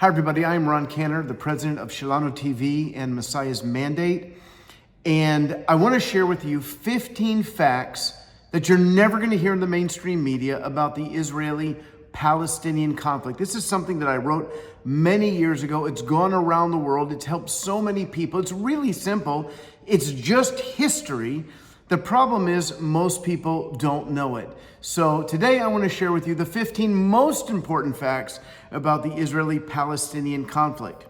Hi, everybody. I'm Ron Canner, the president of Shalano TV and Messiah's Mandate. And I want to share with you 15 facts that you're never going to hear in the mainstream media about the Israeli-Palestinian conflict. This is something that I wrote many years ago. It's gone around the world. It's helped so many people. It's really simple. It's just history. The problem is most people don't know it. So today I want to share with you the 15 most important facts about the Israeli-Palestinian conflict.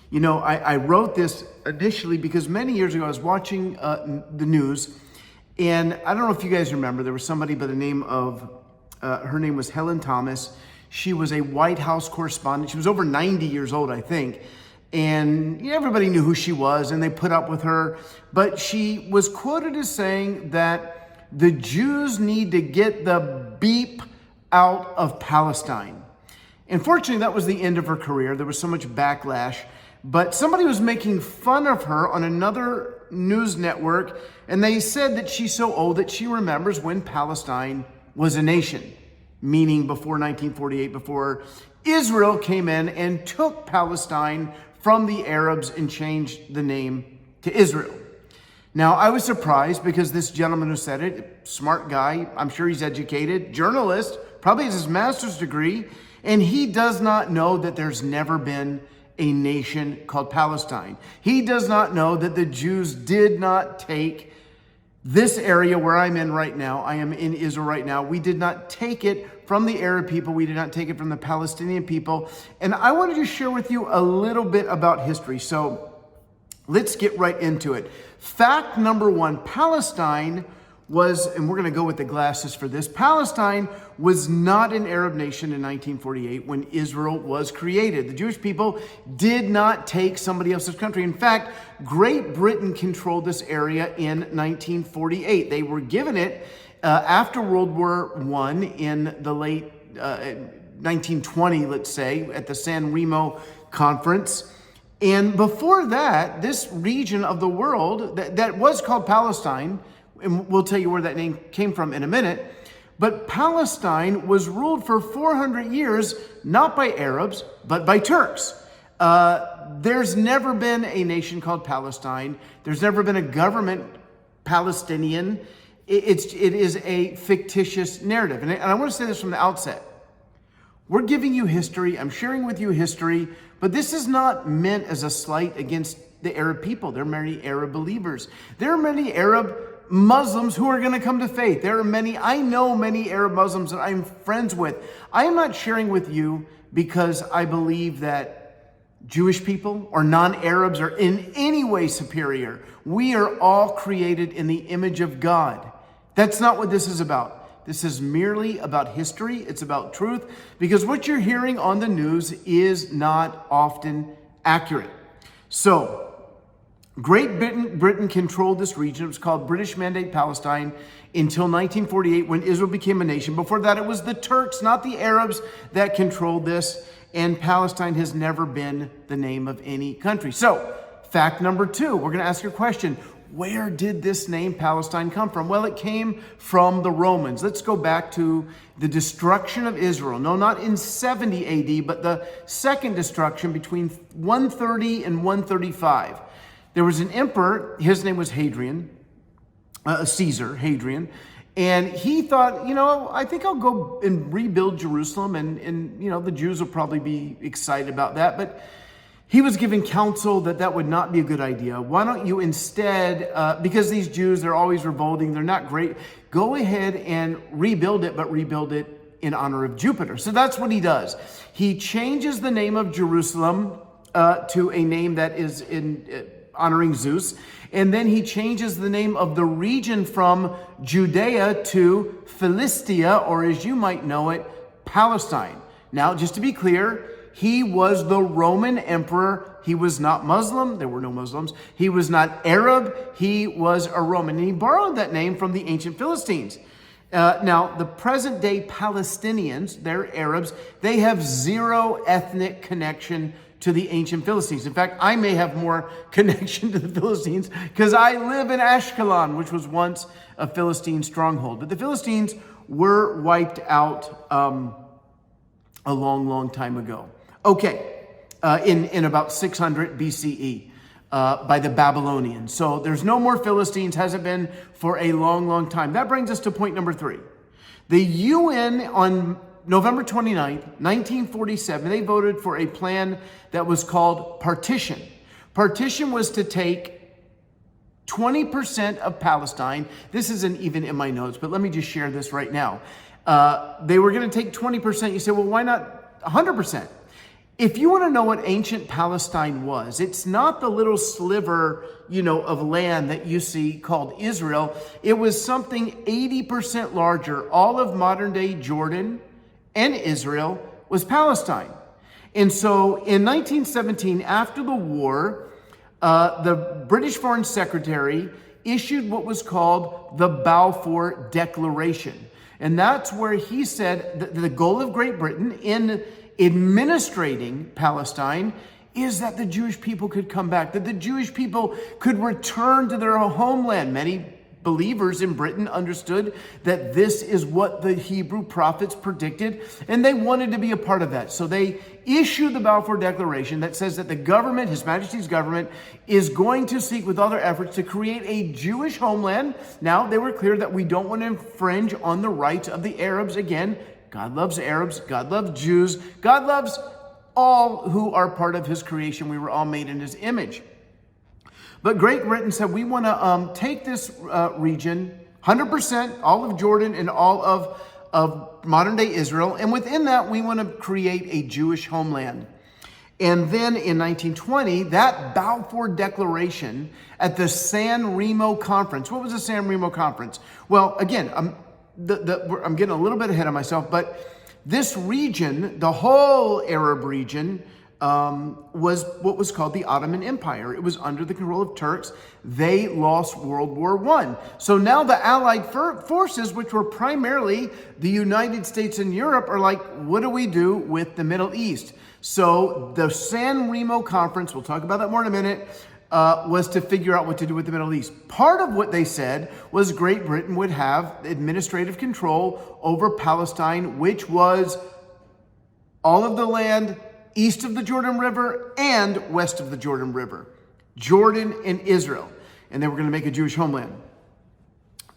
You know, I wrote this initially because many years ago I was watching the news, and I don't know if you guys remember, there was somebody by the name of, her name was Helen Thomas. She was a White House correspondent. She was over 90 years old, I think. And everybody knew who she was, and they put up with her. But she was quoted as saying that the Jews need to get the beep out of Palestine. Unfortunately, that was the end of her career. There was so much backlash. But somebody was making fun of her on another news network, and they said that she's so old that she remembers when Palestine was a nation, meaning before 1948, before Israel came in and took Palestine from the Arabs and changed the name to Israel. Now, I was surprised because this gentleman who said it, smart guy, I'm sure he's educated, journalist, probably has his master's degree, and he does not know that there's never been a nation called Palestine. He does not know that the Jews did not take this area where I'm in right now. I am in Israel right now. We did not take it from the Arab people. We did not take it from the Palestinian people. And I wanted to share with you a little bit about history. So let's get right into it. Fact number one, Palestine was, and we're going to go with the glasses for this, Palestine was not an Arab nation in 1948 when Israel was created. The Jewish people did not take somebody else's country. In fact, Great Britain controlled this area in 1948. They were given it after World War I in the late 1920, let's say, at the San Remo Conference. And before that, this region of the world that was called Palestine, and we'll tell you where that name came from in a minute, but Palestine was ruled for 400 years, not by Arabs, but by Turks. There's never been a nation called Palestine. There's never been a government Palestinian. It is a fictitious narrative. And I want to say this from the outset. We're giving you history. I'm sharing with you history, but this is not meant as a slight against the Arab people. There are many Arab believers. There are many Arab Muslims who are going to come to faith. There are many, I know many Arab Muslims that I'm friends with. I am not sharing with you because I believe that Jewish people or non-Arabs are in any way superior. We are all created in the image of God. That's not what this is about. This is merely about history. It's about truth, because what you're hearing on the news is not often accurate. So, Great Britain controlled this region. It was called British Mandate Palestine until 1948 when Israel became a nation. Before that, it was the Turks, not the Arabs, that controlled this. And Palestine has never been the name of any country. So, fact number two, we're going to ask you a question. Where did this name Palestine come from? Well, it came from the Romans. Let's go back to the destruction of Israel. No, not in 70 AD, but the second destruction between 130 and 135. There was an emperor, his name was Hadrian, Caesar, Hadrian, and he thought, I think I'll go and rebuild Jerusalem, and the Jews will probably be excited about that, but he was given counsel that would not be a good idea. Why don't you instead, because these Jews, they're always revolting, they're not great, go ahead and rebuild it, but rebuild it in honor of Jupiter. So that's what he does. He changes the name of Jerusalem to a name that is honoring Zeus. And then he changes the name of the region from Judea to Philistia, or as you might know it, Palestine. Now, just to be clear, he was the Roman emperor. He was not Muslim. There were no Muslims. He was not Arab. He was a Roman. And he borrowed that name from the ancient Philistines. Now, the present day Palestinians, they're Arabs, they have zero ethnic connection to the ancient Philistines. In fact, I may have more connection to the Philistines because I live in Ashkelon, which was once a Philistine stronghold. But the Philistines were wiped out a long, long time ago. Okay, in about 600 BCE. By the Babylonians. So there's no more Philistines, hasn't been for a long, long time. That brings us to point number 3. The UN on November 29th, 1947, they voted for a plan that was called partition. Partition was to take 20% of Palestine. This isn't even in my notes, but let me just share this right now. They were going to take 20%. You say, well, why not 100%? If you want to know what ancient Palestine was, it's not the little sliver, of land that you see called Israel. It was something 80% larger. All of modern day Jordan and Israel was Palestine. And so in 1917, after the war, the British Foreign Secretary issued what was called the Balfour Declaration. And that's where he said that the goal of Great Britain in administrating Palestine is that the Jewish people could come back, that the Jewish people could return to their homeland. Many believers in Britain understood that this is what the Hebrew prophets predicted, and they wanted to be a part of that. So they issued the Balfour Declaration that says that the government, His Majesty's government, is going to seek with all their efforts to create a Jewish homeland. Now, they were clear that we don't want to infringe on the rights of the Arabs. Again, God loves Arabs, God loves Jews, God loves all who are part of His creation. We were all made in His image. But Great Britain said, we want to take this region, 100%, all of Jordan and all of modern day Israel, and within that, we want to create a Jewish homeland. And then in 1920, that Balfour Declaration at the San Remo Conference. What was the San Remo Conference? Well, again, I'm getting a little bit ahead of myself, but this region, the whole Arab region, was what was called the Ottoman Empire. It was under the control of Turks. They lost World War I. So now the Allied forces, which were primarily the United States and Europe, are like, what do we do with the Middle East? So the San Remo Conference, we'll talk about that more in a minute, was to figure out what to do with the Middle East. Part of what they said was Great Britain would have administrative control over Palestine, which was all of the land east of the Jordan River and west of the Jordan River, Jordan and Israel. And they were going to make a Jewish homeland.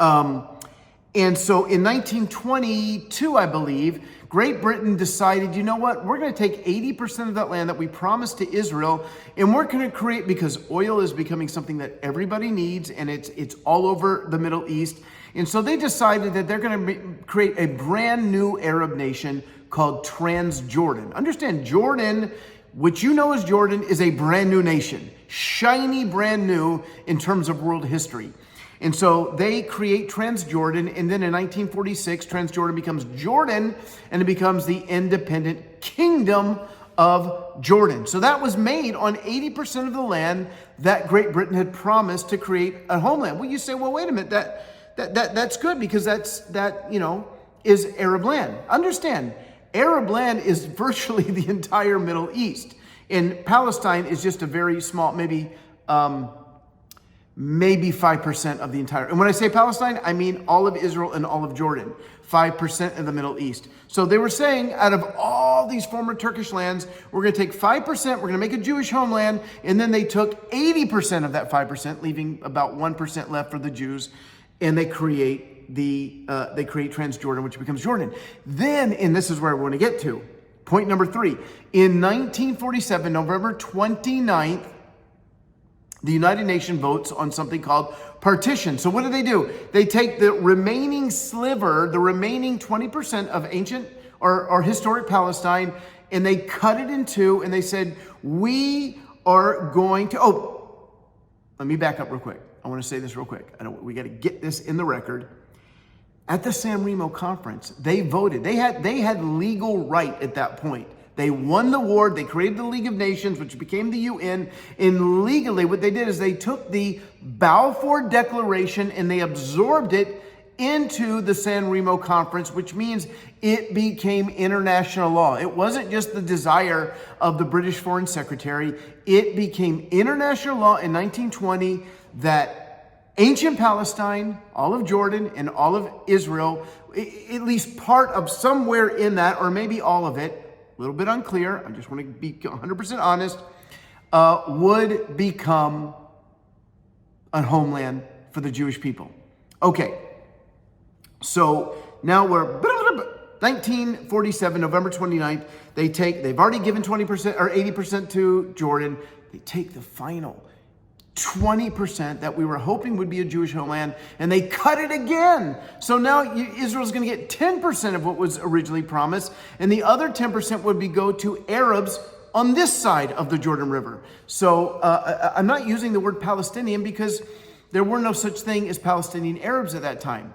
And so in 1922, I believe, Great Britain decided, you know what, we're going to take 80% of that land that we promised to Israel, and we're going to create, because oil is becoming something that everybody needs, and it's all over the Middle East. And so they decided that they're going to create a brand new Arab nation called Transjordan. Understand, Jordan, which you know as Jordan, is a brand new nation, shiny brand new in terms of world history. And so they create Transjordan, and then in 1946, Transjordan becomes Jordan, and it becomes the independent kingdom of Jordan. So that was made on 80% of the land that Great Britain had promised to create a homeland. Well, you say, well, wait a minute, that's good, because that is Arab land. Understand, Arab land is virtually the entire Middle East, and Palestine is just a very small, maybe 5% of the entire. And when I say Palestine, I mean all of Israel and all of Jordan, 5% of the Middle East. So they were saying, out of all these former Turkish lands, we're going to take 5%, we're going to make a Jewish homeland, and then they took 80% of that 5%, leaving about 1% left for the Jews, and they create Transjordan, which becomes Jordan. Then, and this is where I want to get to, point number 3. In 1947, November 29th, the United Nations votes on something called partition. So what do? They take the remaining sliver, the remaining 20% of ancient or historic Palestine, and they cut it in two, and they said, we are going to, let me back up real quick. I want to say this real quick. We got to get this in the record. At the San Remo Conference, they voted. They had legal right at that point. They won the war. They created the League of Nations, which became the UN. And legally, what they did is they took the Balfour Declaration and they absorbed it into the San Remo Conference, which means it became international law. It wasn't just the desire of the British Foreign Secretary. It became international law in 1920 that ancient Palestine, all of Jordan, and all of Israel, at least part of somewhere in that, or maybe all of it, a little bit unclear, I just want to be 100% honest, would become a homeland for the Jewish people. Okay, so now we're 1947, November 29th. They've already given 20% or 80% to Jordan. They take the final 20% that we were hoping would be a Jewish homeland, and they cut it again. So now Israel's going to get 10% of what was originally promised, and the other 10% would go to Arabs on this side of the Jordan River. So I'm not using the word Palestinian because there were no such thing as Palestinian Arabs at that time.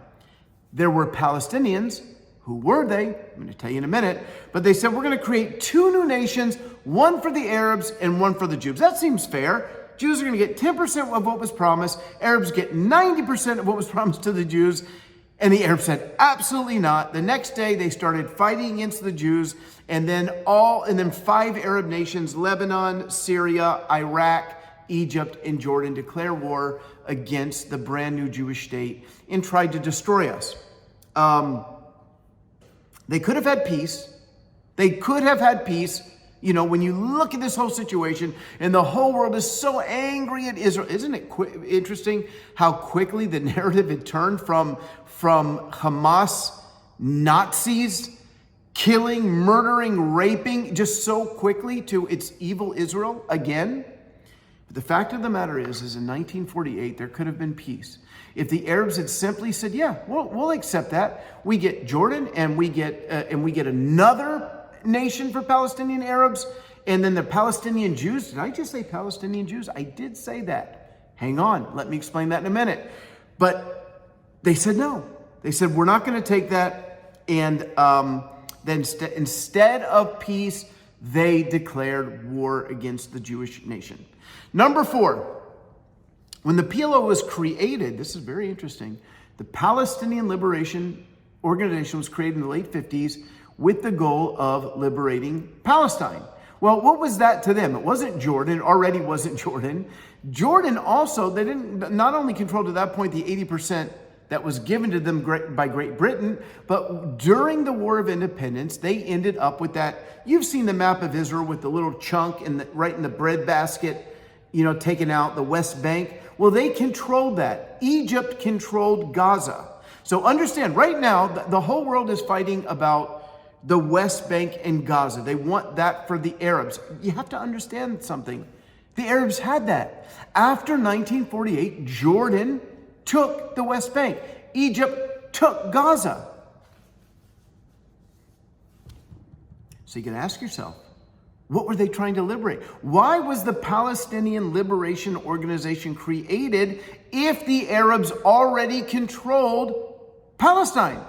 There were Palestinians. Who were they? I'm going to tell you in a minute. But they said, we're going to create two new nations, one for the Arabs and one for the Jews. That seems fair. Jews are going to get 10% of what was promised. Arabs get 90% of what was promised to the Jews. And the Arabs said, absolutely not. The next day, they started fighting against the Jews. And then 5 Arab nations, Lebanon, Syria, Iraq, Egypt, and Jordan, declare war against the brand new Jewish state and tried to destroy us. They could have had peace. They could have had peace. You know, when you look at this whole situation and the whole world is so angry at Israel, isn't it interesting how quickly the narrative had turned from Hamas, Nazis, killing, murdering, raping, just so quickly to it's evil Israel again? But the fact of the matter is in 1948, there could have been peace. If the Arabs had simply said, yeah, we'll accept that. We get Jordan and we get another nation for Palestinian Arabs, and then the Palestinian Jews. Did I just say Palestinian Jews? I did say that. Hang on, let me explain that in a minute. But they said no. They said, we're not going to take that. And then instead of peace, they declared war against the Jewish nation. Number 4. When the PLO was created, this is very interesting, the Palestinian Liberation Organization was created in the late 50s with the goal of liberating Palestine. Well, what was that to them? It wasn't Jordan, it already wasn't Jordan. Jordan also, they didn't not only controlled at that point the 80% that was given to them by Great Britain, but during the War of Independence, they ended up with that. You've seen the map of Israel with the little chunk right in the breadbasket, you know, taken out, the West Bank. Well, they controlled that. Egypt controlled Gaza. So understand, right now, the whole world is fighting about the West Bank and Gaza. They want that for the Arabs. You have to understand something. The Arabs had that. After 1948, Jordan took the West Bank. Egypt took Gaza. So you can ask yourself, what were they trying to liberate? Why was the Palestinian Liberation Organization created if the Arabs already controlled Palestine?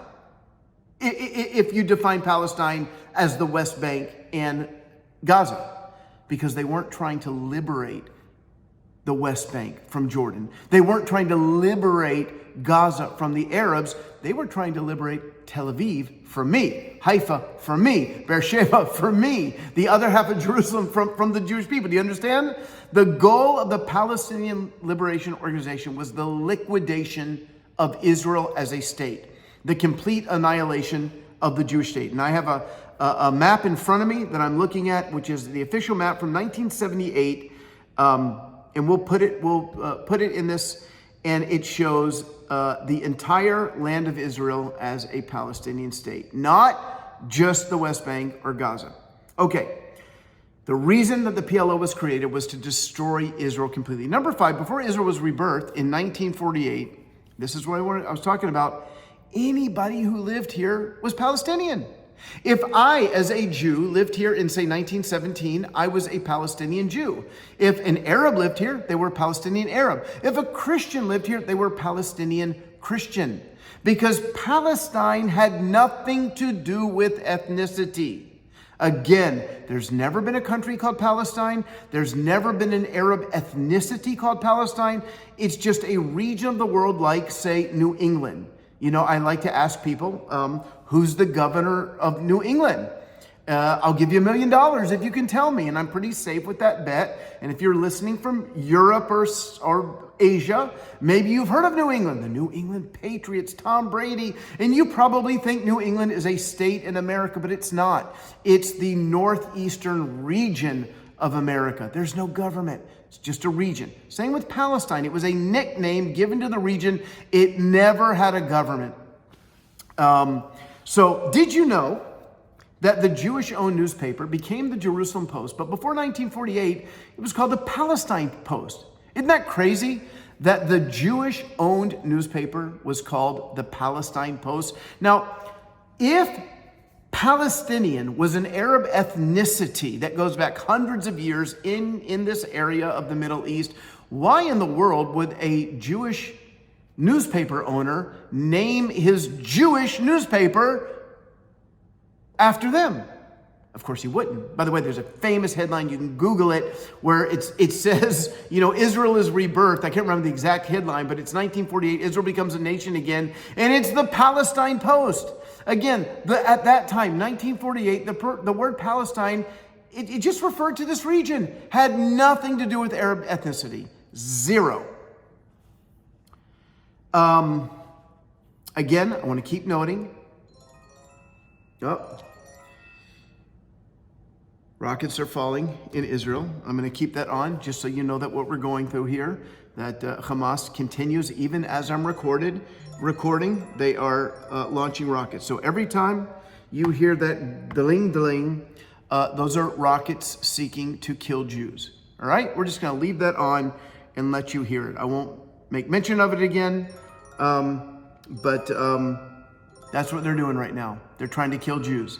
If you define Palestine as the West Bank and Gaza, because they weren't trying to liberate the West Bank from Jordan. They weren't trying to liberate Gaza from the Arabs. They were trying to liberate Tel Aviv from me, Haifa from me, Beersheba from me, the other half of Jerusalem from the Jewish people. Do you understand? The goal of the Palestinian Liberation Organization was the liquidation of Israel as a state, the complete annihilation of the Jewish state. And I have a map in front of me that I'm looking at, which is the official map from 1978. And we'll put it in this, and it shows the entire land of Israel as a Palestinian state, not just the West Bank or Gaza. Okay, the reason that the PLO was created was to destroy Israel completely. Number 5, before Israel was rebirthed in 1948, this is what I was talking about, anybody who lived here was Palestinian. If I, as a Jew, lived here in, say, 1917, I was a Palestinian Jew. If an Arab lived here, they were Palestinian Arab. If a Christian lived here, they were Palestinian Christian. Because Palestine had nothing to do with ethnicity. Again, there's never been a country called Palestine. There's never been an Arab ethnicity called Palestine. It's just a region of the world like, say, New England. You know, I like to ask people, who's the governor of New England? I'll give you $1 million if you can tell me, and I'm pretty safe with that bet. And if you're listening from Europe or Asia, maybe you've heard of New England, the New England Patriots, Tom Brady, and you probably think New England is a state in America, but it's not. It's the northeastern region of America. There's no government. It's just a region. Same with Palestine. It was a nickname given to the region. It never had a government. So did you know that the Jewish-owned newspaper became the Jerusalem Post, but before 1948, it was called the Palestine Post? Isn't that crazy that the Jewish-owned newspaper was called the Palestine Post? Now, if Palestinian was an Arab ethnicity that goes back hundreds of years in this area of the Middle East, why in the world would a Jewish newspaper owner name his Jewish newspaper after them? Of course he wouldn't. By the way, there's a famous headline, you can Google it, where it says, Israel is rebirthed. I can't remember the exact headline, but it's 1948, Israel becomes a nation again, and it's the Palestine Post. Again, at that time, 1948, the word Palestine, it just referred to this region, had nothing to do with Arab ethnicity. Zero. Again, I want to keep noting, rockets are falling in Israel. I'm going to keep that on just so you know that what we're going through here, that Hamas continues even as I'm recording. They are launching rockets. So every time you hear that ding, those are rockets seeking to kill Jews. All right? We're just going to leave that on and let you hear it. I won't make mention of it again, but that's what they're doing right now. They're trying to kill Jews.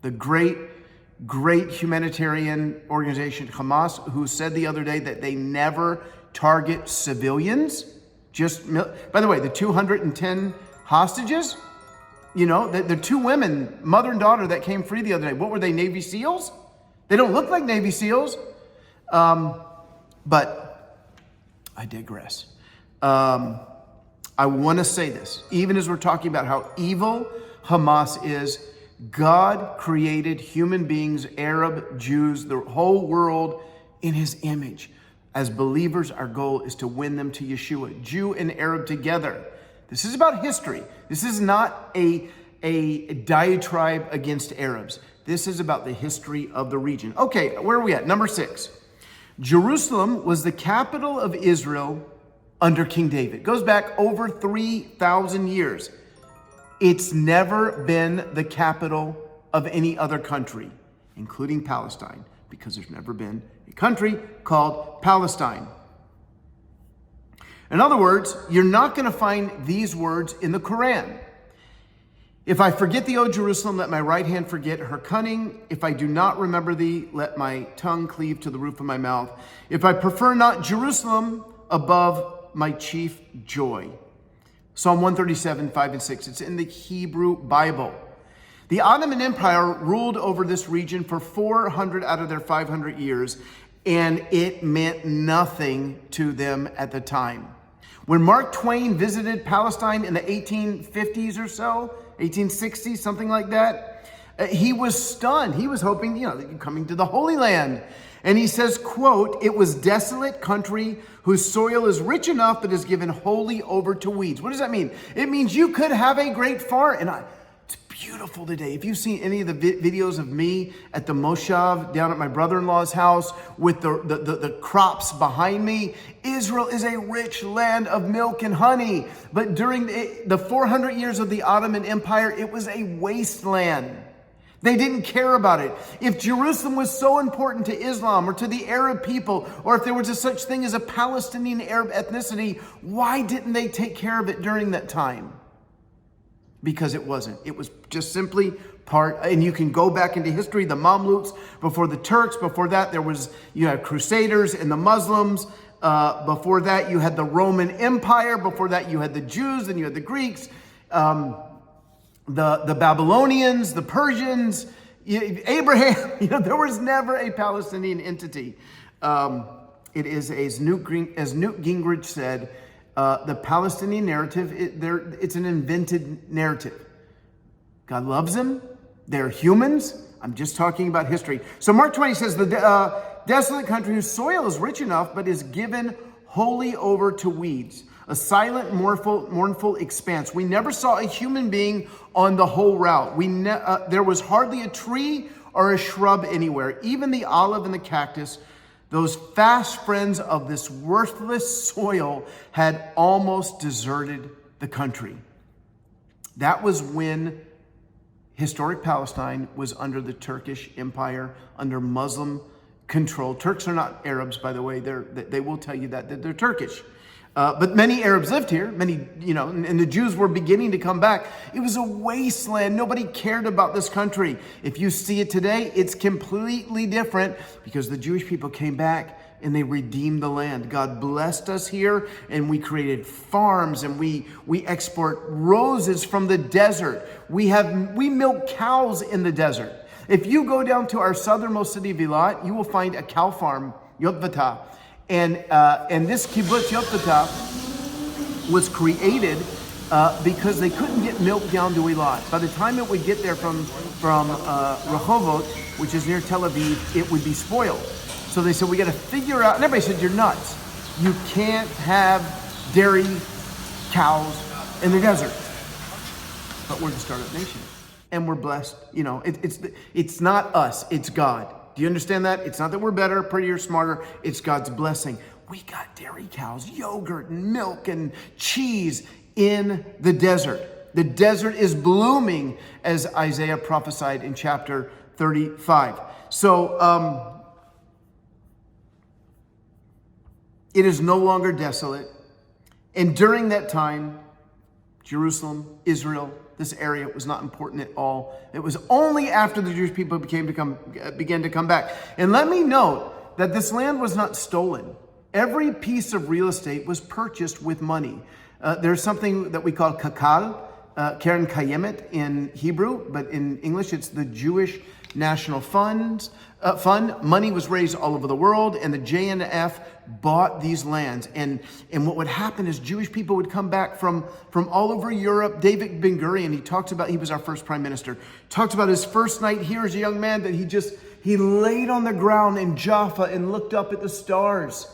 The great humanitarian organization Hamas, who said the other day that they never target civilians. By the way, the 210 hostages, the two women, mother and daughter, that came free the other day. What were they, Navy SEALs? They don't look like Navy SEAls. But I digress. I want to say this, even as we're talking about how evil Hamas is, God created human beings, Arab, Jews, the whole world in his image. As believers, our goal is to win them to Yeshua, Jew and Arab together. This is about history. This is not a diatribe against Arabs. This is about the history of the region. Okay, where are we at? Number 6. Jerusalem was the capital of Israel under King David. It goes back over 3,000 years. It's never been the capital of any other country, including Palestine, because there's never been a country called Palestine. In other words, you're not going to find these words in the Quran. If I forget thee, O Jerusalem, let my right hand forget her cunning. If I do not remember thee, let my tongue cleave to the roof of my mouth. If I prefer not Jerusalem above my chief joy. Psalm 137, 5 and 6. It's in the Hebrew Bible. The Ottoman Empire ruled over this region for 400 out of their 500 years, and it meant nothing to them at the time. When Mark Twain visited Palestine in the 1850s or so, 1860s, something like that, he was stunned. He was hoping, coming to the Holy Land. And he says, quote, "It was desolate country whose soil is rich enough but is given wholly over to weeds." What does that mean? It means you could have a great farm. It's beautiful today. If you've seen any of the videos of me at the Moshav down at my brother-in-law's house with the crops behind me, Israel is a rich land of milk and honey. But during the 400 years of the Ottoman Empire, it was a wasteland. They didn't care about it. If Jerusalem was so important to Islam or to the Arab people, or if there was a such thing as a Palestinian Arab ethnicity, why didn't they take care of it during that time? Because it wasn't. It was just simply part, and you can go back into history, the Mamluks, before the Turks, before that you had Crusaders and the Muslims, before that you had the Roman Empire, before that you had the Jews, then you had the Greeks, the Babylonians, the Persians, Abraham. There was never a Palestinian entity. It is, as Newt Gingrich said, the Palestinian narrative, it's an invented narrative. God loves them. They're humans. I'm just talking about history. So Mark 20 says, the desolate country whose soil is rich enough, but is given wholly over to weeds. A silent, mournful expanse. We never saw a human being on the whole route. There was hardly a tree or a shrub anywhere. Even the olive and the cactus, those fast friends of this worthless soil, had almost deserted the country. That was when historic Palestine was under the Turkish Empire, under Muslim control. Turks are not Arabs, by the way. They will tell you that they're Turkish. But many Arabs lived here, and the Jews were beginning to come back. It was a wasteland. Nobody cared about this country. If you see it today, it's completely different because the Jewish people came back and they redeemed the land. God blessed us here, and we created farms, and we export roses from the desert. We milk cows in the desert. If you go down to our southernmost city, Vilat, you will find a cow farm, Yotvata. And this kibbutz Yotvata was created because they couldn't get milk down to Eilat. By the time it would get there from Rehovot, which is near Tel Aviv, it would be spoiled. So they said, we got to figure out, and everybody said, you're nuts. You can't have dairy cows in the desert. But we're the startup nation. And we're blessed. It's not us, it's God. Do you understand that? It's not that we're better, prettier, smarter. It's God's blessing. We got dairy cows, yogurt and milk and cheese in the desert. The desert is blooming, as Isaiah prophesied in chapter 35. So it is no longer desolate. And during that time, Jerusalem, Israel, this area was not important at all. It was only after the Jewish people began to come back. And let me note that this land was not stolen. Every piece of real estate was purchased with money. There's something that we call kakal, Keren Kayemet in Hebrew, but in English it's the Jewish National Fund. Money was raised all over the world, and the JNF bought these lands. And what would happen is Jewish people would come back from all over Europe. David Ben Gurion, he was our first prime minister, talked about his first night here as a young man, that he laid on the ground in Jaffa and looked up at the stars.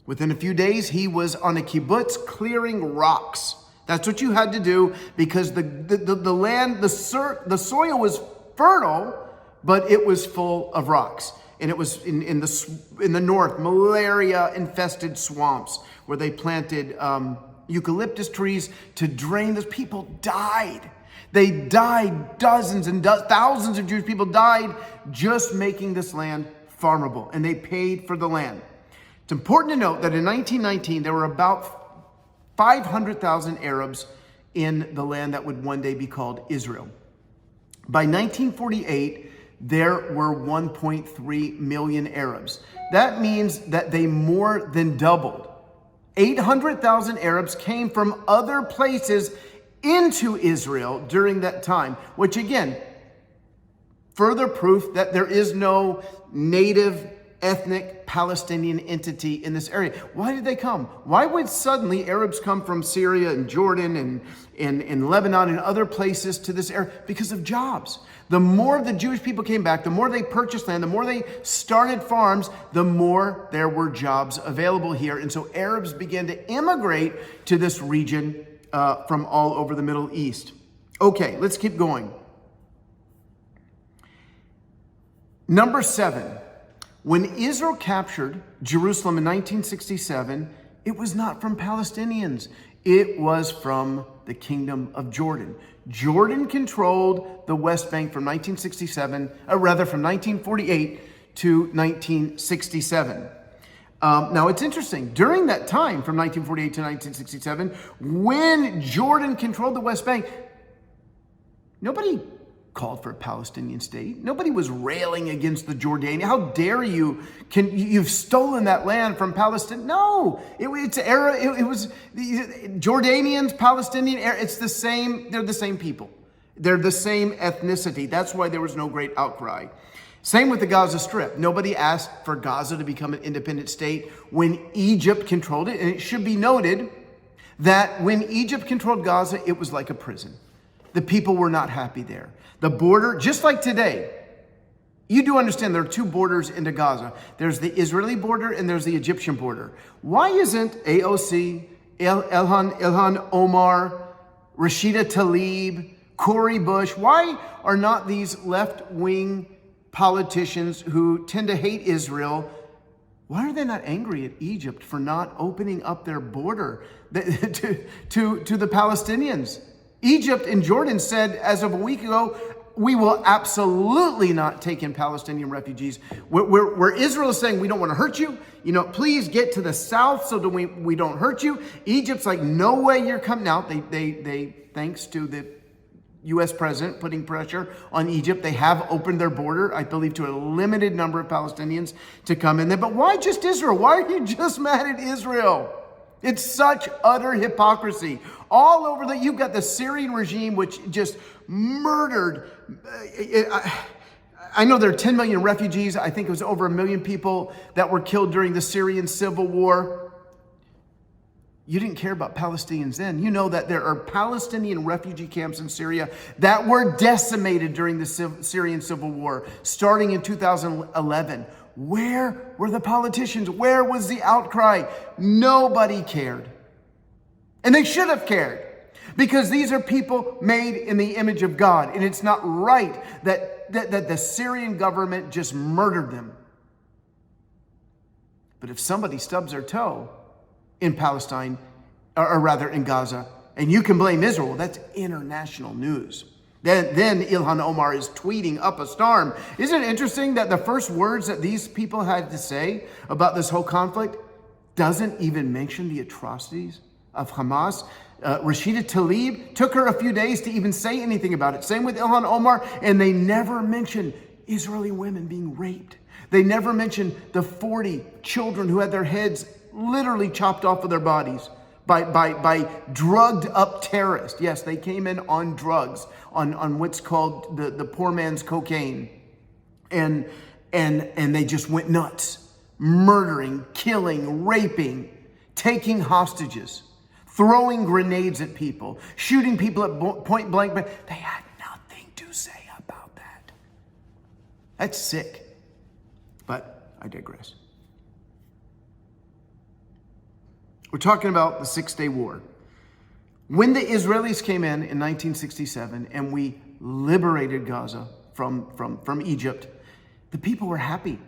Within a few days, he was on a kibbutz clearing rocks. That's what you had to do, because the land, the soil was fertile, but it was full of rocks. And it was in the north, malaria-infested swamps where they planted eucalyptus trees to drain this. People died. They died. Dozens and thousands of Jewish people died just making this land farmable. And they paid for the land. It's important to note that in 1919, there were about 500,000 Arabs in the land that would one day be called Israel. By 1948, there were 1.3 million Arabs. That means that they more than doubled. 800,000 Arabs came from other places into Israel during that time, which again, further proof that there is no native ethnic Palestinian entity in this area. Why did they come? Why would suddenly Arabs come from Syria and Jordan and Lebanon and other places to this area? Because of jobs. The more the Jewish people came back, the more they purchased land, the more they started farms, the more there were jobs available here. And so Arabs began to immigrate to this region from all over the Middle East. Okay, let's keep going. Number 7. When Israel captured Jerusalem in 1967, it was not from Palestinians. It was from the Kingdom of Jordan. Jordan controlled the West Bank from 1948 to 1967. Now, it's interesting. During that time, from 1948 to 1967, when Jordan controlled the West Bank, nobody called for a Palestinian state. Nobody was railing against the Jordanians. How dare you? You've stolen that land from Palestine? No, it was Jordanians, Palestinian. It's the same. They're the same people. They're the same ethnicity. That's why there was no great outcry. Same with the Gaza Strip. Nobody asked for Gaza to become an independent state when Egypt controlled it. And it should be noted that when Egypt controlled Gaza, it was like a prison. The people were not happy there. The border, just like today, You do understand there are two borders into Gaza. There's the Israeli border and there's the Egyptian border. Why isn't AOC, Ilhan Omar, Rashida Tlaib, Cori Bush, why are not these left-wing politicians who tend to hate Israel, why are they not angry at Egypt for not opening up their border to the Palestinians? Egypt and Jordan said as of a week ago, we will absolutely not take in Palestinian refugees. Where Israel is saying, we don't want to hurt you. Please get to the south so that we don't hurt you. Egypt's like, no way you're coming out. They thanks to the U.S. president putting pressure on Egypt, they have opened their border, I believe, to a limited number of Palestinians to come in there. But why just Israel? Why are you just mad at Israel? It's such utter hypocrisy. All over you've got the Syrian regime, which just murdered. I know there are 10 million refugees. I think it was over 1 million people that were killed during the Syrian civil war. You didn't care about Palestinians then. You know that there are Palestinian refugee camps in Syria that were decimated during the Syrian civil war, starting in 2011. Where were the politicians? Where was the outcry? Nobody cared. And they should have cared, because these are people made in the image of God. And it's not right that the Syrian government just murdered them. But if somebody stubs their toe in Palestine, or rather in Gaza, and you can blame Israel, that's international news. Then Ilhan Omar is tweeting up a storm. Isn't it interesting that the first words that these people had to say about this whole conflict doesn't even mention the atrocities of Hamas? Rashida Tlaib, took her a few days to even say anything about it. Same with Ilhan Omar, and they never mention Israeli women being raped. They never mention the 40 children who had their heads literally chopped off of their bodies by drugged up terrorists. Yes, they came in on drugs, on what's called the poor man's cocaine. And they just went nuts, murdering, killing, raping, taking hostages, throwing grenades at people, shooting people at point blank. But they had nothing to say about that. That's sick. But I digress. We're talking about the Six-Day War. When the Israelis came in 1967 and we liberated Gaza from Egypt, the people were happy.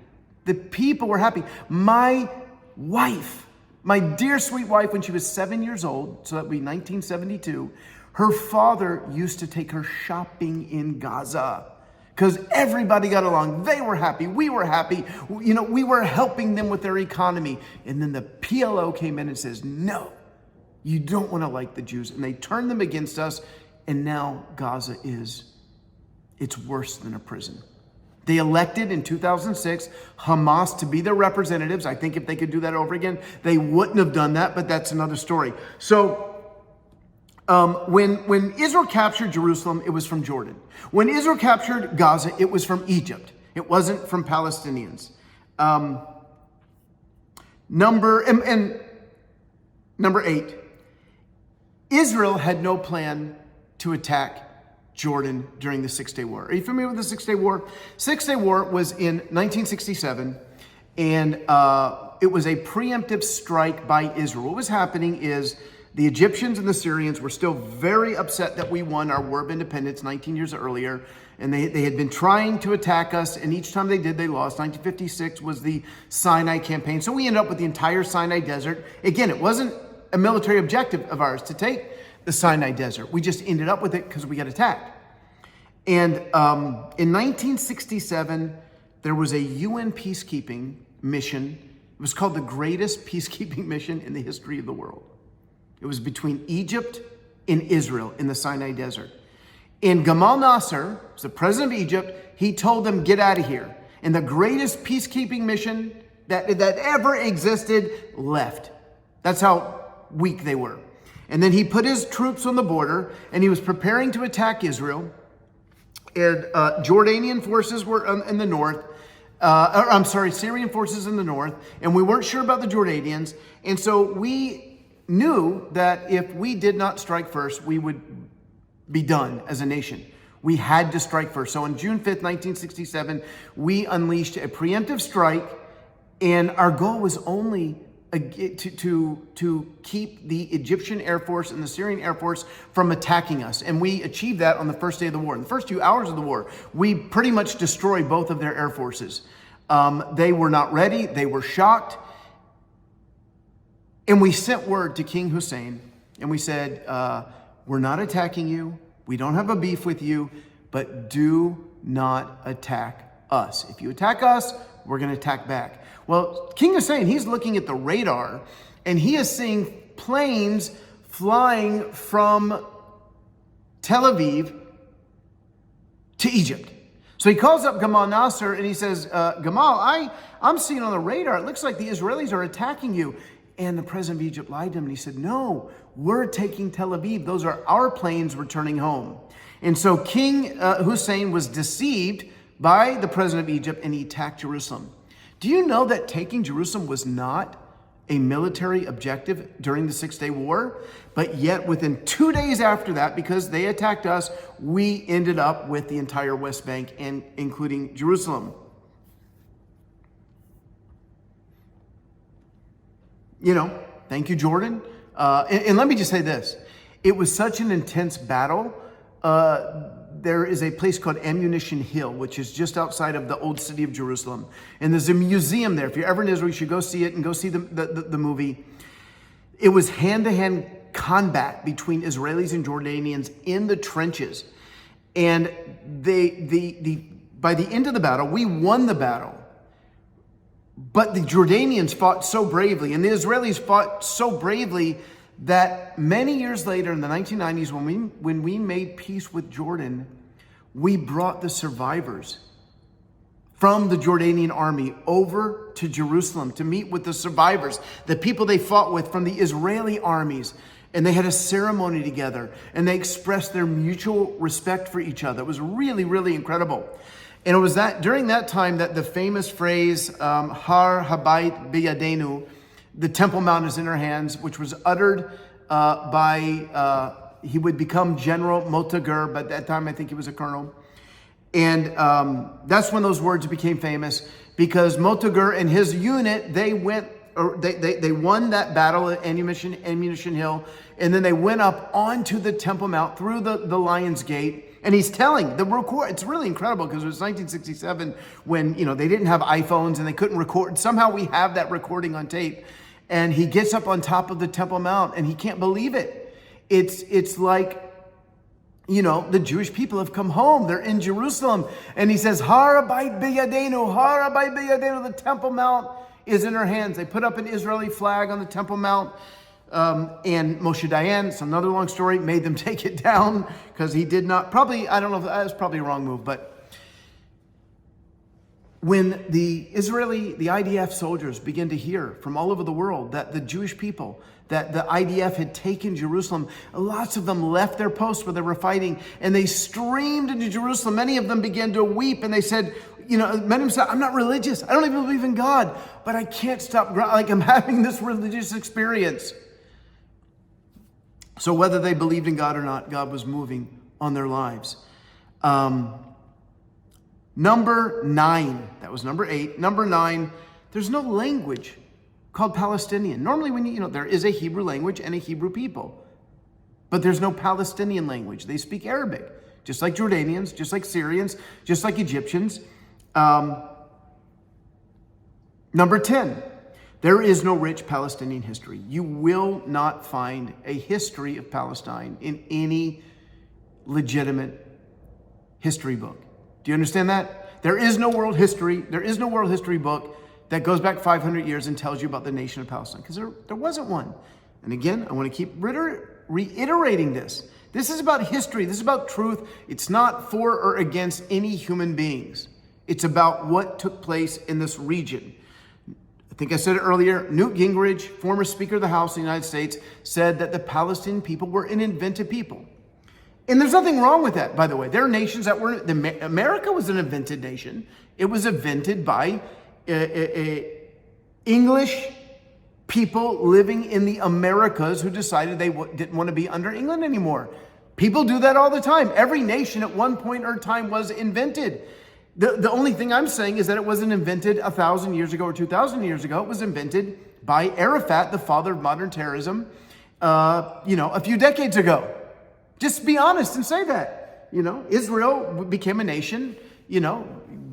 The people were happy. My wife, my dear sweet wife, when she was 7 years old, so that would be 1972, her father used to take her shopping in Gaza because everybody got along. They were happy. We were happy. We were helping them with their economy. And then the PLO came in and says, no, you don't want to like the Jews. And they turned them against us. And now Gaza it's worse than a prison. They elected in 2006 Hamas to be their representatives. I think if they could do that over again, they wouldn't have done that, but that's another story. So when Israel captured Jerusalem, it was from Jordan. When Israel captured Gaza, it was from Egypt. It wasn't from Palestinians. Number 8, Israel had no plan to attack Jordan during the Six-Day War. Are you familiar with the Six-Day War? Six-Day War was in 1967, and it was a preemptive strike by Israel. What was happening is the Egyptians and the Syrians were still very upset that we won our War of Independence 19 years earlier, and they had been trying to attack us, and each time they did, they lost. 1956 was the Sinai campaign, so we ended up with the entire Sinai Desert. Again, it wasn't a military objective of ours to take the Sinai Desert. We just ended up with it because we got attacked. And in 1967, there was a UN peacekeeping mission. It was called the greatest peacekeeping mission in the history of the world. It was between Egypt and Israel in the Sinai Desert. And Gamal Nasser, was the president of Egypt, he told them, get out of here. And the greatest peacekeeping mission that ever existed left. That's how weak they were. And then he put his troops on the border, and he was preparing to attack Israel. And Jordanian forces were in the north. Syrian forces in the north. And we weren't sure about the Jordanians. And so we knew that if we did not strike first, we would be done as a nation. We had to strike first. So on June 5th, 1967, we unleashed a preemptive strike, and our goal was only to keep the Egyptian Air Force and the Syrian Air Force from attacking us. And we achieved that on the first day of the war. In the first 2 hours of the war, we pretty much destroyed both of their air forces. They were not ready. They were shocked. And we sent word to King Hussein, and we said, we're not attacking you. We don't have a beef with you, but do not attack us. If you attack us, we're going to attack back. Well, King Hussein, he's looking at the radar, and he is seeing planes flying from Tel Aviv to Egypt. So he calls up Gamal Nasser, and he says, Gamal, I'm seeing on the radar, it looks like the Israelis are attacking you. And the president of Egypt lied to him, and he said, no, we're taking Tel Aviv. Those are our planes returning home. And so King Hussein was deceived by the president of Egypt, and he attacked Jerusalem. Do you know that taking Jerusalem was not a military objective during the Six-Day War? But yet within 2 days after that, because they attacked us, we ended up with the entire West Bank, and including Jerusalem. You know, thank you, Jordan. And let me just say this. It was such an intense battle. There is a place called Ammunition Hill, which is just outside of the old city of Jerusalem. And there's a museum there. If you're ever in Israel, you should go see it and go see the movie. It was hand-to-hand combat between Israelis and Jordanians in the trenches. And by the end of the battle, we won the battle. But the Jordanians fought so bravely, and the Israelis fought so bravely, that many years later in the 1990s, when we made peace with Jordan, we brought the survivors from the Jordanian army over to Jerusalem to meet with the survivors, the people they fought with from the Israeli armies. And they had a ceremony together, and they expressed their mutual respect for each other. It was really, really incredible. And it was during that time that the famous phrase, Har Habayit Biyadenu, the Temple Mount is in our hands, which was uttered he would become General Motagur, but at that time I think he was a colonel. And that's when those words became famous, because Motagur and his unit, they won that battle at Ammunition Hill, and then they went up onto the Temple Mount through the Lion's Gate. And he's telling the record. It's really incredible, because it was 1967 when, they didn't have iPhones and they couldn't record. Somehow we have that recording on tape. And he gets up on top of the Temple Mount, and he can't believe it. It's like, the Jewish people have come home. They're in Jerusalem. And he says, Har Habayit Biyadenu, Har Habayit Biyadenu, the Temple Mount is in our hands. They put up an Israeli flag on the Temple Mount. And Moshe Dayan, it's another long story, made them take it down, because he did not, I don't know if that was probably a wrong move, but when the IDF soldiers began to hear from all over the world that the Jewish people, that the IDF had taken Jerusalem, lots of them left their posts where they were fighting, and they streamed into Jerusalem. Many of them began to weep, and they said, many of them said, I'm not religious. I don't even believe in God, but I can't stop, I'm having this religious experience. So whether they believed in God or not, God was moving on their lives. Number 9, that was number 8. Number 9, there's no language called Palestinian. Normally when there is a Hebrew language and a Hebrew people, but there's no Palestinian language. They speak Arabic, just like Jordanians, just like Syrians, just like Egyptians. Number 10. There is no rich Palestinian history. You will not find a history of Palestine in any legitimate history book. Do you understand that? There is no world history. There is no world history book that goes back 500 years and tells you about the nation of Palestine, because there wasn't one. And again, I want to keep reiterating this. This is about history. This is about truth. It's not for or against any human beings. It's about what took place in this region. I think I said it earlier, Newt Gingrich, former Speaker of the House of the United States, said that the Palestinian people were an invented people. And there's nothing wrong with that, by the way. There are nations that were, America was an invented nation. It was invented by English people living in the Americas who decided they didn't want to be under England anymore. People do that all the time. Every nation at one point or time was invented. The only thing I'm saying is that it wasn't invented 1,000 years ago or 2,000 years ago. It was invented by Arafat, the father of modern terrorism, a few decades ago. Just be honest and say that. Israel became a nation.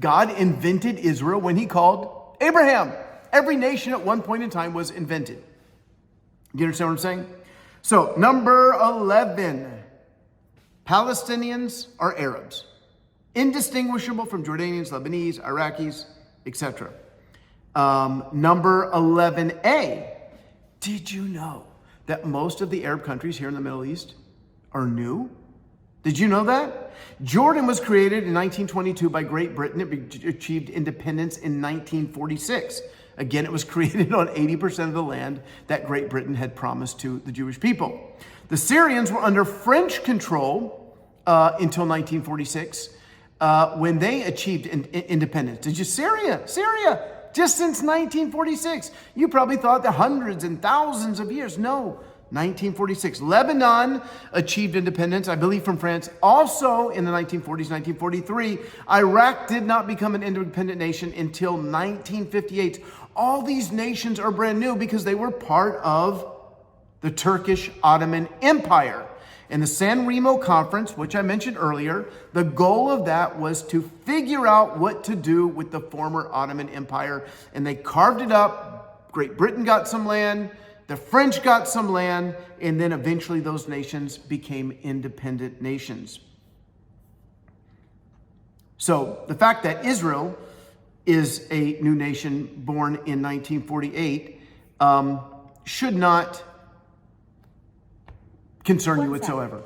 God invented Israel when he called Abraham. Every nation at one point in time was invented. Do you understand what I'm saying? So, number 11, Palestinians are Arabs, indistinguishable from Jordanians, Lebanese, Iraqis, etc. Number 11A, did you know that most of the Arab countries here in the Middle East are new? Did you know that? Jordan was created in 1922 by Great Britain. It achieved independence in 1946. Again, it was created on 80% of the land that Great Britain had promised to the Jewish people. The Syrians were under French control until 1946 when they achieved independence. Did you? Syria, just since 1946. You probably thought the hundreds and thousands of years. No, 1946. Lebanon achieved independence, I believe, from France. Also in the 1940s, 1943. Iraq did not become an independent nation until 1958. All these nations are brand new because they were part of the Turkish Ottoman Empire. In the San Remo Conference, which I mentioned earlier, the goal of that was to figure out what to do with the former Ottoman Empire. And they carved it up. Great Britain got some land. The French got some land. And then eventually those nations became independent nations. So the fact that Israel is a new nation born in 1948 should not concern you whatsoever.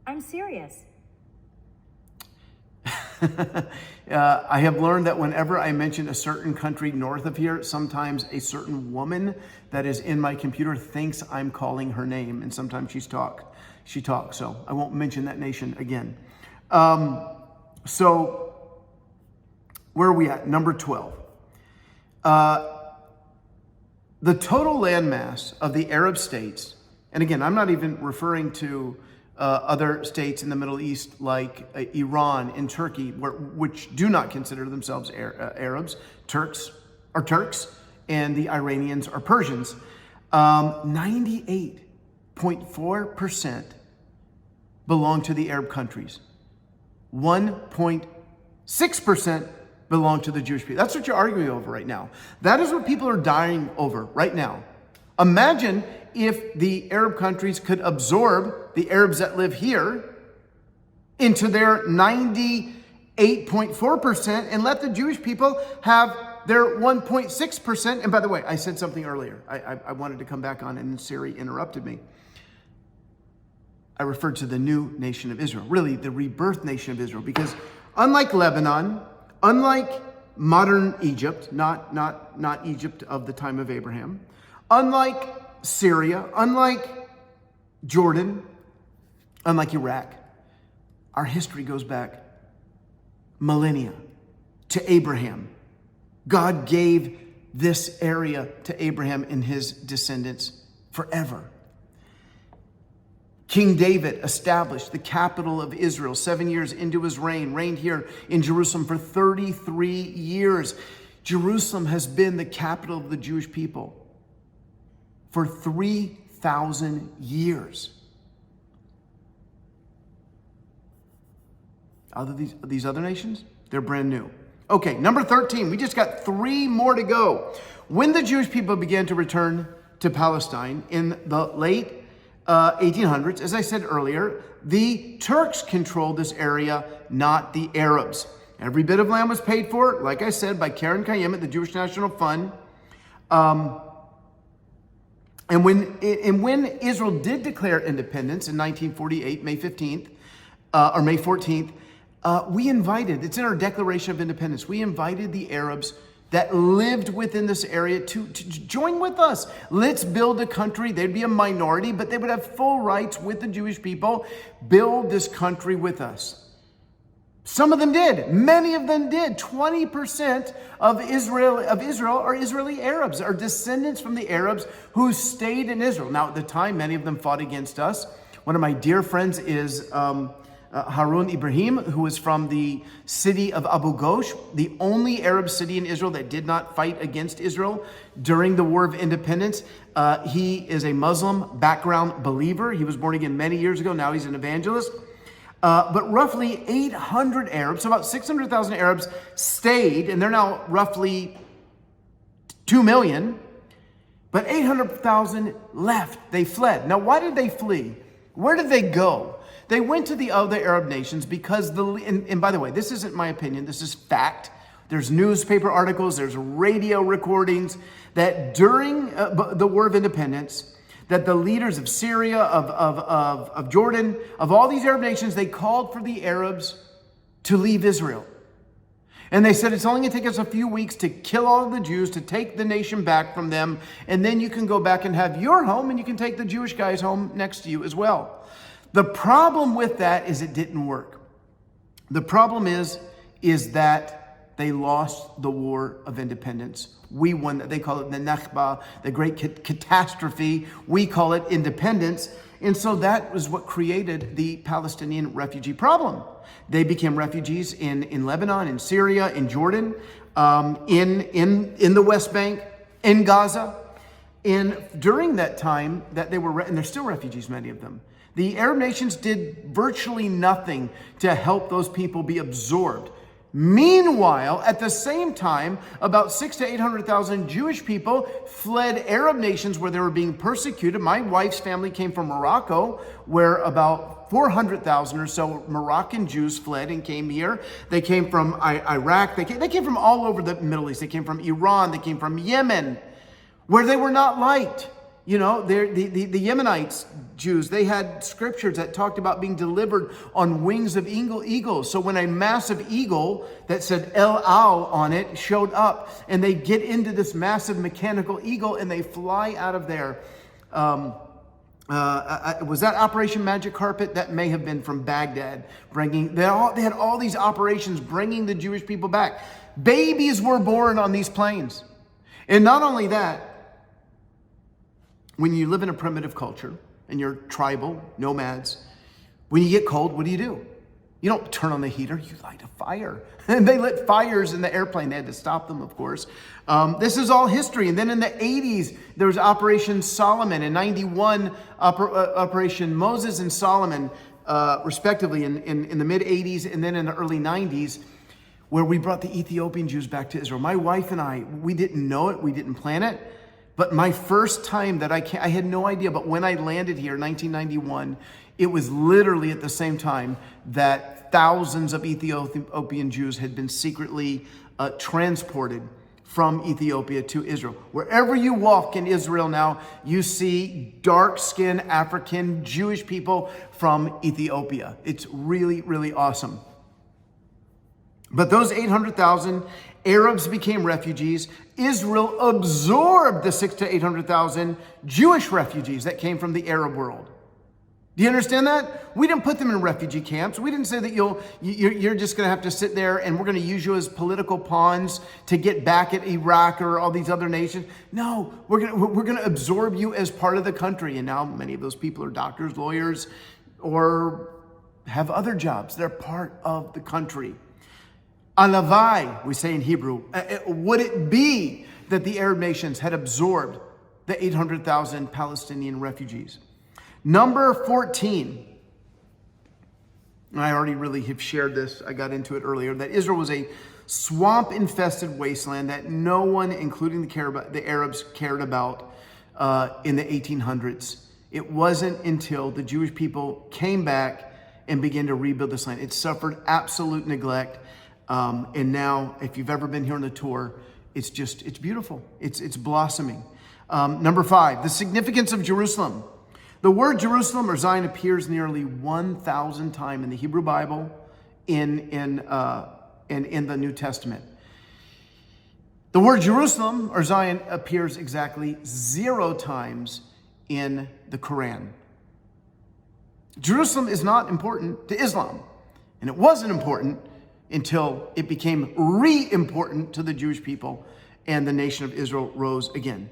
I'm serious. I have learned that whenever I mention a certain country north of here, sometimes a certain woman that is in my computer thinks I'm calling her name, and sometimes she talks. So I won't mention that nation again. So where are we at? Number 12. The total landmass of the Arab states, and again, I'm not even referring to other states in the Middle East like Iran and Turkey, which do not consider themselves Arabs. Turks are Turks, and the Iranians are Persians. 98.4% belong to the Arab countries. 1.6% belong to the Jewish people. That's what you're arguing over right now. That is what people are dying over right now. Imagine if the Arab countries could absorb the Arabs that live here into their 98.4% and let the Jewish people have their 1.6%. And by the way, I said something earlier. I wanted to come back on, and Siri interrupted me. I referred to the new nation of Israel, really the rebirth nation of Israel, because unlike Lebanon, unlike modern Egypt, not Egypt of the time of Abraham, unlike Syria, unlike Jordan, unlike Iraq, our history goes back millennia to Abraham. God gave this area to Abraham and his descendants forever. King David established the capital of Israel 7 years into his reign, reigned here in Jerusalem for 33 years. Jerusalem has been the capital of the Jewish people for 3,000 years. These other nations, they're brand new. Okay, number 13, we just got 3 more to go. When the Jewish people began to return to Palestine in the late 1800s, as I said earlier, the Turks controlled this area, not the Arabs. Every bit of land was paid for, like I said, by Karen Kayemet, the Jewish National Fund. And when Israel did declare independence in 1948, May 15th, or May 14th, we invited, it's in our Declaration of Independence, we invited the Arabs that lived within this area to join with us. Let's build a country. They'd be a minority, but they would have full rights with the Jewish people. Build this country with us. Some of them did. Many of them did. 20% of Israel are Israeli Arabs, are descendants from the Arabs who stayed in Israel. Now, at the time, many of them fought against us. One of my dear friends is Harun Ibrahim, who is from the city of Abu Ghosh, the only Arab city in Israel that did not fight against Israel during the War of Independence. He is a Muslim background believer. He was born again many years ago. Now he's an evangelist. But roughly 800 Arabs, so about 600,000 Arabs stayed, and they're now roughly 2 million. But 800,000 left. They fled. Now, why did they flee? Where did they go? They went to the other Arab nations because and by the way, this isn't my opinion, this is fact. There's newspaper articles, there's radio recordings that during the War of Independence, that the leaders of Syria, of Jordan, of all these Arab nations, they called for the Arabs to leave Israel. And they said, it's only going to take us a few weeks to kill all of the Jews, to take the nation back from them, and then you can go back and have your home, and you can take the Jewish guys home next to you as well. The problem with that is it didn't work. The problem is that they lost the War of Independence. We won. They call it the Nakba, the great catastrophe. We call it independence. And so that was what created the Palestinian refugee problem. They became refugees in Lebanon, in Syria, in Jordan, in the West Bank, in Gaza. And during that time that they were, and they're still refugees, many of them, the Arab nations did virtually nothing to help those people be absorbed. Meanwhile, at the same time, about 600,000 to 800,000 Jewish people fled Arab nations where they were being persecuted. My wife's family came from Morocco, where about 400,000 or so Moroccan Jews fled and came here. They came from Iraq. They came from all over the Middle East. They came from Iran. They came from Yemen, where they were not liked. You know, the Yemenites, Jews, they had scriptures that talked about being delivered on wings of eagles. So when a massive eagle that said El Al on it showed up, and they get into this massive mechanical eagle and they fly out of there. Was that Operation Magic Carpet? That may have been from Baghdad. They had all these operations bringing the Jewish people back. Babies were born on these planes. And not only that, when you live in a primitive culture and you're tribal, nomads, when you get cold, what do? You don't turn on the heater, you light a fire. And they lit fires in the airplane. They had to stop them, of course. This is all history. And then in the 80s, there was Operation Solomon. In 91, Operation Moses and Solomon, respectively, in the mid-80s and then in the early 90s, where we brought the Ethiopian Jews back to Israel. My wife and I, we didn't know it, we didn't plan it. But my first time that I had no idea, but when I landed here in 1991, it was literally at the same time that thousands of Ethiopian Jews had been secretly transported from Ethiopia to Israel. Wherever you walk in Israel now, you see dark-skinned African Jewish people from Ethiopia. It's really, really awesome. But those 800,000 Arabs became refugees. Israel absorbed the 600,000 to 800,000 Jewish refugees that came from the Arab world. Do you understand that? We didn't put them in refugee camps. We didn't say that you're just going to have to sit there and we're going to use you as political pawns to get back at Iraq or all these other nations. No, we're going to absorb you as part of the country. And now many of those people are doctors, lawyers, or have other jobs. They're part of the country. Alavai, we say in Hebrew, would it be that the Arab nations had absorbed the 800,000 Palestinian refugees? Number 14, and I already really have shared this, I got into it earlier, that Israel was a swamp-infested wasteland that no one, including the Arabs, cared about in the 1800s. It wasn't until the Jewish people came back and began to rebuild this land. It suffered absolute neglect. And now, if you've ever been here on a tour, it's beautiful. It's blossoming. Number 5, the significance of Jerusalem. The word Jerusalem or Zion appears nearly 1,000 times in the Hebrew Bible, in the New Testament. The word Jerusalem or Zion appears exactly 0 times in the Quran. Jerusalem is not important to Islam, and it wasn't important until it became re-important to the Jewish people and the nation of Israel rose again.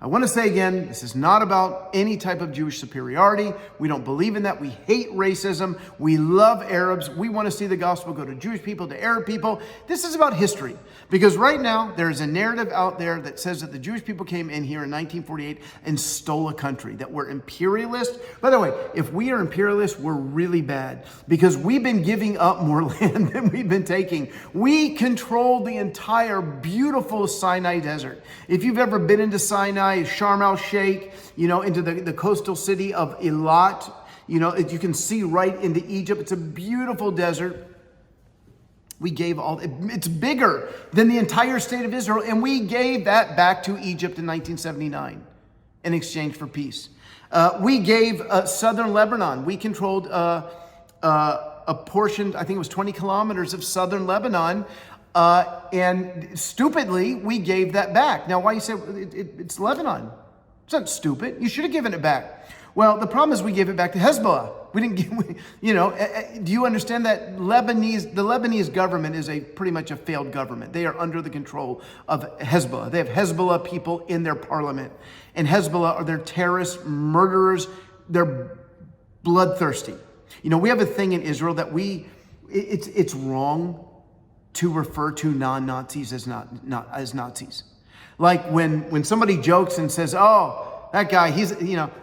I want to say again, this is not about any type of Jewish superiority. We don't believe in that. We hate racism. We love Arabs. We want to see the gospel go to Jewish people, to Arab people. This is about history. Because right now, there is a narrative out there that says that the Jewish people came in here in 1948 and stole a country, that we're imperialist. By the way, if we are imperialists, we're really bad because we've been giving up more land than we've been taking. We control the entire beautiful Sinai Desert. If you've ever been into Sinai, Sharm el-Sheikh, into the coastal city of Eilat, you can see right into Egypt. It's a beautiful desert. We gave it's bigger than the entire state of Israel, and we gave that back to Egypt in 1979 in exchange for peace. We gave southern Lebanon. We controlled a portion, I think it was 20 kilometers of southern Lebanon, and stupidly, we gave that back. Now, why you say it's Lebanon? It's not stupid. You should have given it back. Well, the problem is we gave it back to Hezbollah. We didn't give, do you understand that the Lebanese government is pretty much a failed government. They are under the control of Hezbollah. They have Hezbollah people in their parliament. And Hezbollah are their terrorists, murderers. They're bloodthirsty. We have a thing in Israel that it's wrong to refer to non-Nazis as as Nazis. Like when somebody jokes and says, "Oh, that guy, he's,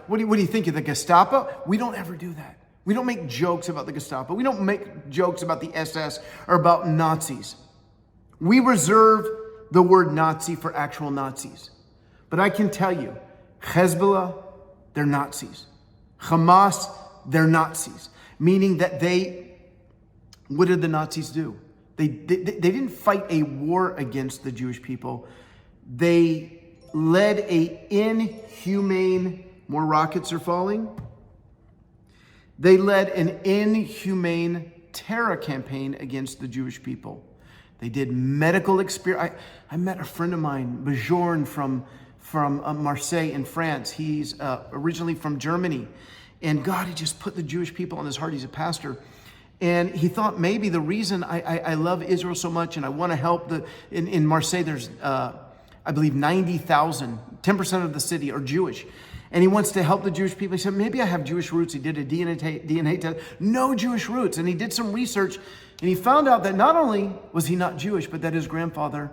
what do you think of the Gestapo?" We don't ever do that. We don't make jokes about the Gestapo. We don't make jokes about the SS or about Nazis. We reserve the word Nazi for actual Nazis. But I can tell you, Hezbollah, they're Nazis. Hamas, they're Nazis. Meaning that what did the Nazis do? They didn't fight a war against the Jewish people. They led more rockets are falling. They led an inhumane terror campaign against the Jewish people. They did medical experience. I met a friend of mine, Bjorn from Marseille in France. He's originally from Germany. And God, he just put the Jewish people on his heart. He's a pastor. And he thought maybe the reason I love Israel so much and I want to help in Marseille, there's, I believe 90,000, 10% of the city are Jewish. And he wants to help the Jewish people. He said, maybe I have Jewish roots. He did a DNA test, no Jewish roots. And he did some research and he found out that not only was he not Jewish, but that his grandfather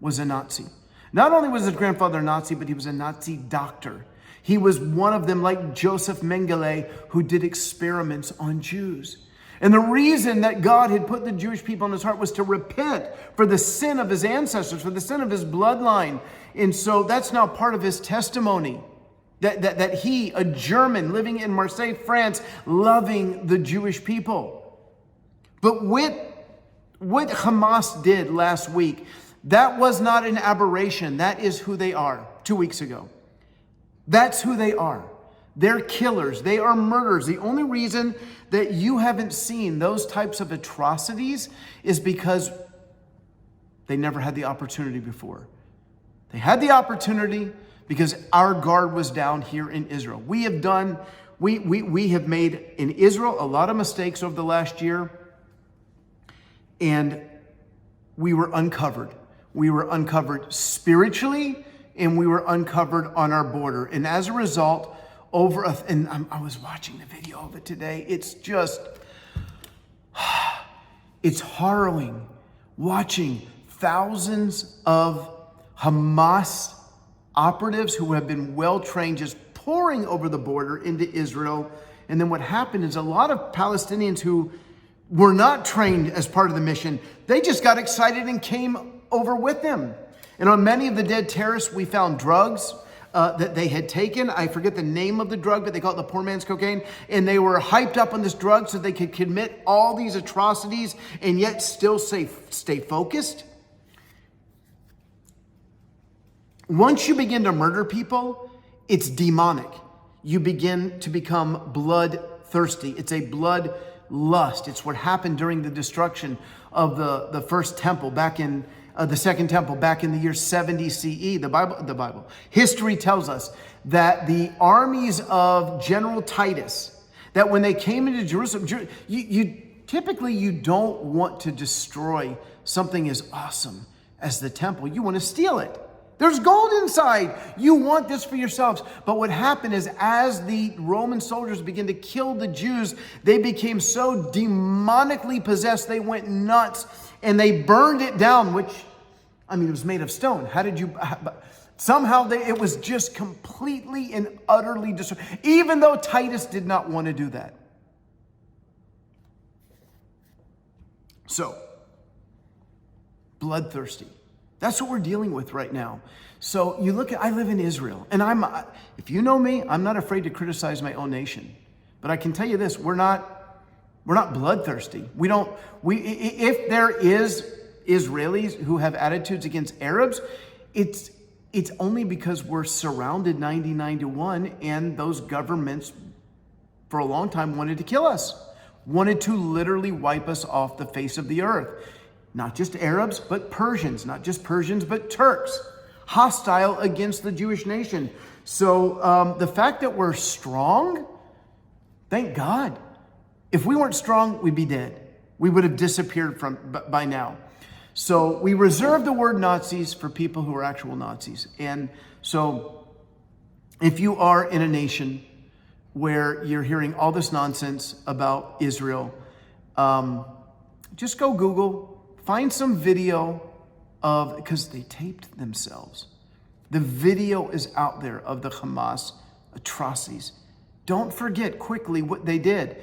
was a Nazi. Not only was his grandfather a Nazi, but he was a Nazi doctor. He was one of them, like Joseph Mengele, who did experiments on Jews. And the reason that God had put the Jewish people in his heart was to repent for the sin of his ancestors, for the sin of his bloodline. And so that's now part of his testimony. That he, a German living in Marseille, France, loving the Jewish people. But what Hamas did last week, that was not an aberration. That is who they are 2 weeks ago. That's who they are. They're killers. They are murderers. The only reason that you haven't seen those types of atrocities is because they never had the opportunity before. They had the opportunity because our guard was down here in Israel. We have made in Israel a lot of mistakes over the last year, and we were uncovered. We were uncovered spiritually, and we were uncovered on our border. And as a result, I was watching the video of it today. It's just, it's harrowing watching thousands of Hamas operatives who have been well-trained just pouring over the border into Israel. And then what happened is a lot of Palestinians who were not trained as part of the mission, they just got excited and came over with them. And on many of the dead terrorists, we found drugs that they had taken. I forget the name of the drug, but they call it the poor man's cocaine. And they were hyped up on this drug so they could commit all these atrocities and yet still stay focused. Once you begin to murder people, it's demonic. You begin to become bloodthirsty. It's a blood lust. It's what happened during the destruction of the first temple back in the second temple back in the year 70 CE. The Bible. History tells us that the armies of General Titus, that when they came into Jerusalem, you typically don't want to destroy something as awesome as the temple. You want to steal it. There's gold inside. You want this for yourselves. But what happened is, as the Roman soldiers began to kill the Jews, they became so demonically possessed, they went nuts, and they burned it down, which, I mean, it was made of stone. How did you... Somehow it was just completely and utterly destroyed, even though Titus did not want to do that. So, bloodthirsty. That's what we're dealing with right now. So you look at, I live in Israel, and if you know me, I'm not afraid to criticize my own nation. But I can tell you this, we're not bloodthirsty. If there is Israelis who have attitudes against Arabs, it's only because we're surrounded 99-1, and those governments for a long time wanted to kill us, wanted to literally wipe us off the face of the earth. Not just Arabs, but Persians, not just Persians, but Turks, hostile against the Jewish nation. So the fact that we're strong, thank God. If we weren't strong, we'd be dead. We would have disappeared by now. So we reserve the word Nazis for people who are actual Nazis. And so if you are in a nation where you're hearing all this nonsense about Israel, just go Google, find some video because they taped themselves. The video is out there of the Hamas atrocities. Don't forget quickly what they did.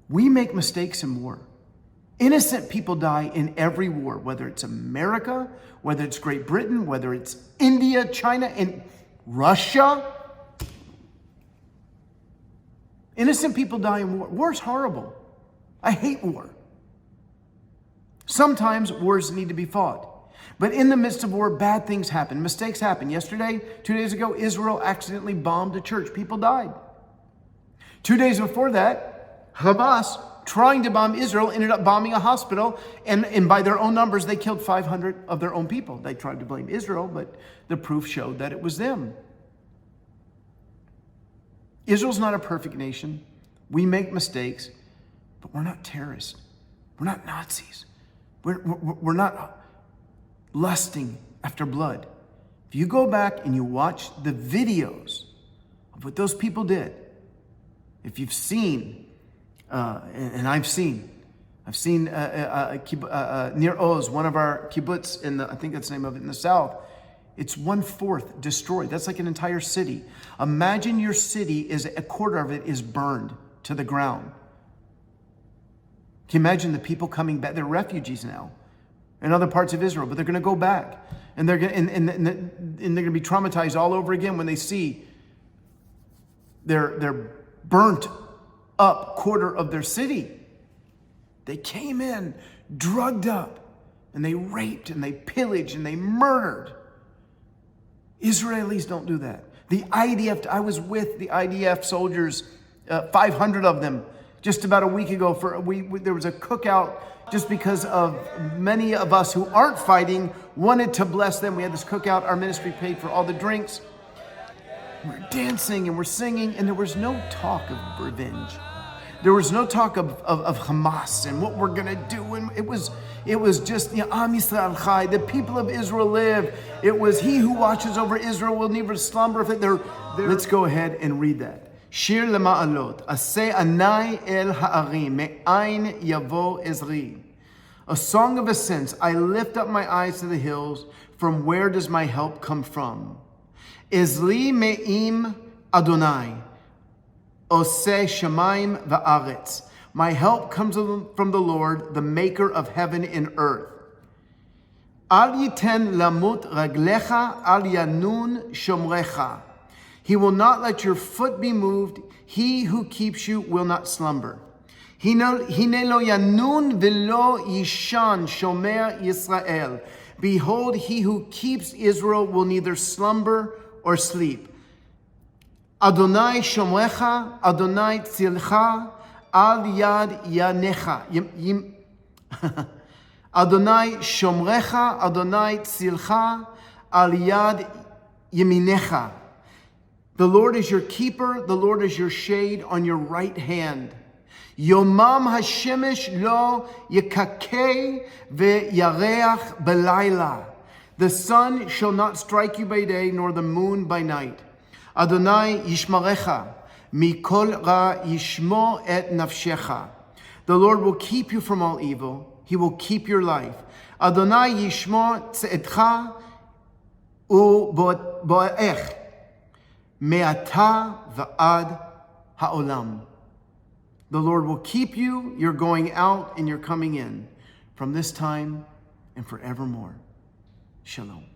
We make mistakes in war. Innocent people die in every war, whether it's America, whether it's Great Britain, whether it's India, China, and Russia. Innocent people die in war. War's horrible. I hate war. Sometimes wars need to be fought. But in the midst of war, bad things happen. Mistakes happen. Yesterday, 2 days ago, Israel accidentally bombed a church. People died. 2 days before that, Hamas, trying to bomb Israel, ended up bombing a hospital, and by their own numbers, they killed 500 of their own people. They tried to blame Israel, but the proof showed that it was them. Israel's not a perfect nation. We make mistakes, but we're not terrorists. We're not Nazis. We're not lusting after blood. If you go back and you watch the videos of what those people did, if you've seen, and I've seen near Oz, one of our kibbutz I think that's the name of it, in the south, it's 1/4 destroyed. That's like an entire city. Imagine your city a quarter of it is burned to the ground. Can you imagine the people coming back? They're refugees now in other parts of Israel, but they're going to go back, and they're going and they're going to be traumatized all over again when they see their burnt up quarter of their city. They came in drugged up, and they raped and they pillaged and they murdered. Israelis don't do that. The IDF, I was with the IDF soldiers, 500 of them, just about a week ago. There was a cookout just because of many of us who aren't fighting wanted to bless them. We had this cookout. Our ministry paid for all the drinks. We're dancing and we're singing, and there was no talk of revenge. There was no talk of Hamas and what we're gonna do. And it was just, Am Yisrael Chai, the people of Israel live. It was he who watches over Israel will never slumber. Let's go ahead and read that. Shir lema'alot, aseh anai el ha'arim, me'ain yavo ezri. A song of ascents, I lift up my eyes to the hills. From where does my help come from? Ezri me'im Adonai, oseh shamayim va'aretz. My help comes from the Lord, the maker of heaven and earth. Al yiten lamut raglecha, al yanun shomrecha. He will not let your foot be moved. He who keeps you will not slumber. Hine lo yanun velo yishan shomer Yisrael. Behold, he who keeps Israel will neither slumber or sleep. Adonai shomrecha, Adonai tzilcha, al yad yanecha. Adonai shomrecha, Adonai tzilcha, al yad yeminecha. The Lord is your keeper, the Lord is your shade on your right hand. Yomam hashemesh lo yekakeh ve'yareach belayla. The sun shall not strike you by day, nor the moon by night. Adonai yishmarecha, mikol ra yishmo et nafshecha. The Lord will keep you from all evil. He will keep your life. Adonai yishmo tzeetcha u'bo'ech, me'ata va'ad ha'olam. The Lord will keep you, you're going out and you're coming in, from this time and forevermore. Shalom.